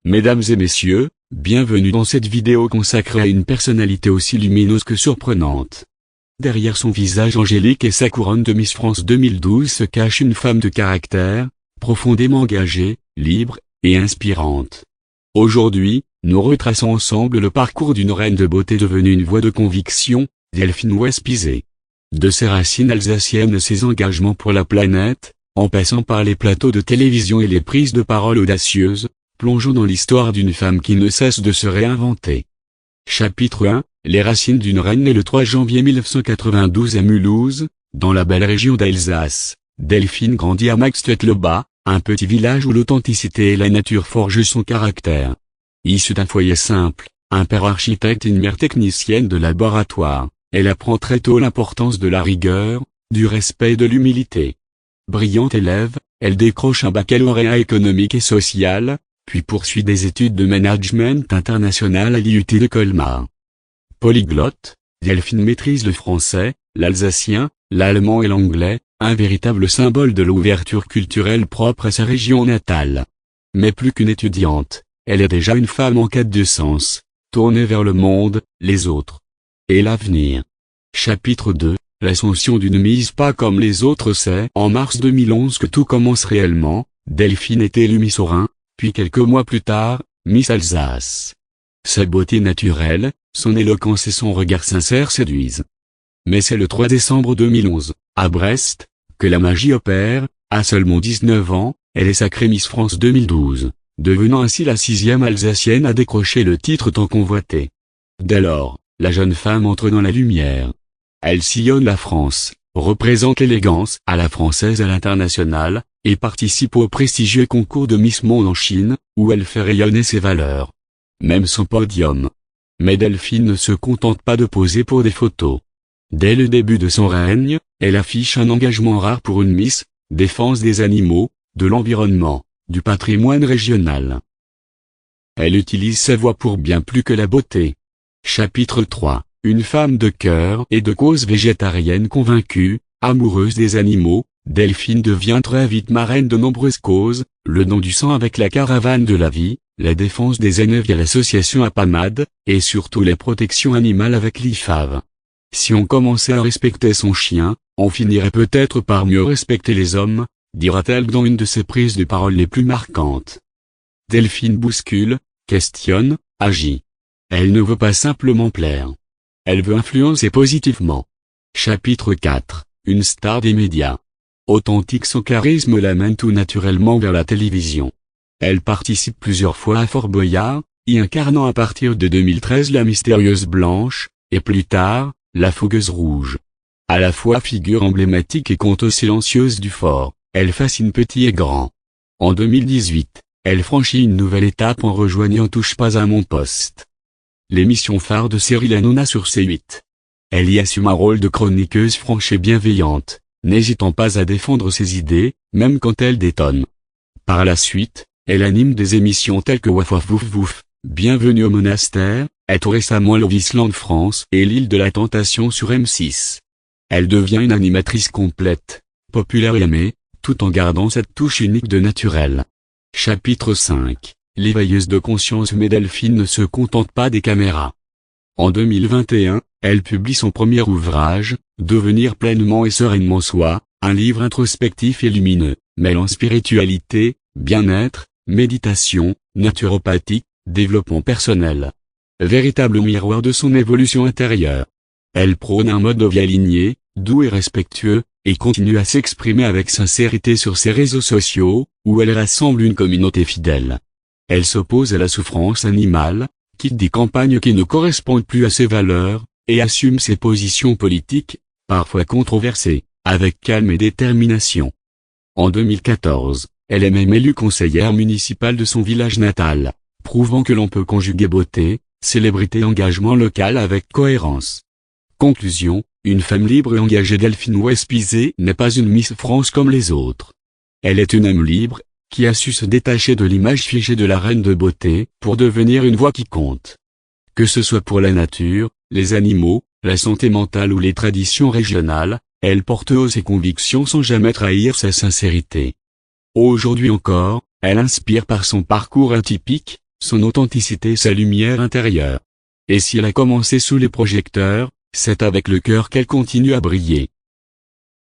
Mesdames et messieurs, bienvenue dans cette vidéo consacrée à une personnalité aussi lumineuse que surprenante. Derrière son visage angélique et sa couronne de Miss France 2012 se cache une femme de caractère, profondément engagée, libre, et inspirante. Aujourd'hui, nous retraçons ensemble le parcours d'une reine de beauté devenue une voix de conviction, Delphine Westphizet. De ses racines alsaciennes et ses engagements pour la planète, en passant par les plateaux de télévision et les prises de parole audacieuses, plongeons dans l'histoire d'une femme qui ne cesse de se réinventer. Chapitre 1, les racines d'une reine née le 3 janvier 1992 à Mulhouse, dans la belle région d'Alsace. Delphine grandit à Maxtuet-le-Bas, un petit village où l'authenticité et la nature forgent son caractère. Issue d'un foyer simple, un père architecte et une mère technicienne de laboratoire, elle apprend très tôt l'importance de la rigueur, du respect et de l'humilité. Brillante élève, elle décroche un baccalauréat économique et social, puis poursuit des études de management international à l'IUT de Colmar. Polyglotte, Delphine maîtrise le français, l'alsacien, l'allemand et l'anglais, un véritable symbole de l'ouverture culturelle propre à sa région natale. Mais plus qu'une étudiante, elle est déjà une femme en quête de sens, tournée vers le monde, les autres et l'avenir. Chapitre 2, l'ascension d'une Miss pas comme les autres. C'est en mars 2011 que tout commence réellement. Delphine est élue Miss Haut-Rhin, puis quelques mois plus tard, Miss Alsace. Sa beauté naturelle, son éloquence et son regard sincère séduisent. Mais c'est le 3 décembre 2011, à Brest, que la magie opère. À seulement 19 ans, elle est sacrée Miss France 2012, devenant ainsi la 6e alsacienne à décrocher le titre tant convoité. Dès lors, la jeune femme entre dans la lumière. Elle sillonne la France, représente l'élégance à la française à l'international, et participe au prestigieux concours de Miss Monde en Chine, où elle fait rayonner ses valeurs. Même son podium. Mais Delphine ne se contente pas de poser pour des photos. Dès le début de son règne, elle affiche un engagement rare pour une Miss, défense des animaux, de l'environnement, du patrimoine régional. Elle utilise sa voix pour bien plus que la beauté. Chapitre 3, une femme de cœur et de cause végétarienne convaincue, amoureuse des animaux, Delphine devient très vite marraine de nombreuses causes, le don du sang avec la caravane de la vie, la défense des aînés via l'association APAMAD, et surtout la protection animale avec l'IFAV. Si on commençait à respecter son chien, on finirait peut-être par mieux respecter les hommes, dira-t-elle dans une de ses prises de parole les plus marquantes. Delphine bouscule, questionne, agit. Elle ne veut pas simplement plaire. Elle veut influencer positivement. Chapitre 4, une star des médias. Authentique, son charisme l'amène tout naturellement vers la télévision. Elle participe plusieurs fois à Fort Boyard, y incarnant à partir de 2013 la mystérieuse Blanche, et plus tard, la fougueuse rouge. À la fois figure emblématique et conteuse silencieuse du fort, elle fascine petit et grand. En 2018, elle franchit une nouvelle étape en rejoignant Touche pas à mon poste. L'émission phare de Cyril Hanouna sur C8. Elle y assume un rôle de chroniqueuse franche et bienveillante, n'hésitant pas à défendre ses idées, même quand elles détonnent. Par la suite, elle anime des émissions telles que Waf Waf Wouf Wouf, Bienvenue au monastère, et tout récemment Lovisland France et l'île de la Tentation sur M6. Elle devient une animatrice complète, populaire et aimée, tout en gardant cette touche unique de naturel. Chapitre 5, l'éveilleuse de conscience. Mais Delphine ne se contente pas des caméras. En 2021, elle publie son premier ouvrage, Devenir pleinement et sereinement soi, un livre introspectif et lumineux, mêlant spiritualité, bien-être, méditation, naturopathie, développement personnel. Véritable miroir de son évolution intérieure. Elle prône un mode de vie aligné, doux et respectueux, et continue à s'exprimer avec sincérité sur ses réseaux sociaux, où elle rassemble une communauté fidèle. Elle s'oppose à la souffrance animale, quitte des campagnes qui ne correspondent plus à ses valeurs, et assume ses positions politiques, parfois controversées, avec calme et détermination. En 2014, elle est même élue conseillère municipale de son village natal, prouvant que l'on peut conjuguer beauté, célébrité et engagement local avec cohérence. Conclusion, une femme libre et engagée. Delphine Westphizet n'est pas une Miss France comme les autres. Elle est une âme libre, qui a su se détacher de l'image figée de la reine de beauté, pour devenir une voix qui compte. Que ce soit pour la nature, les animaux, la santé mentale ou les traditions régionales, elle porte haut ses convictions sans jamais trahir sa sincérité. Aujourd'hui encore, elle inspire par son parcours atypique, son authenticité et sa lumière intérieure. Et si elle a commencé sous les projecteurs, c'est avec le cœur qu'elle continue à briller.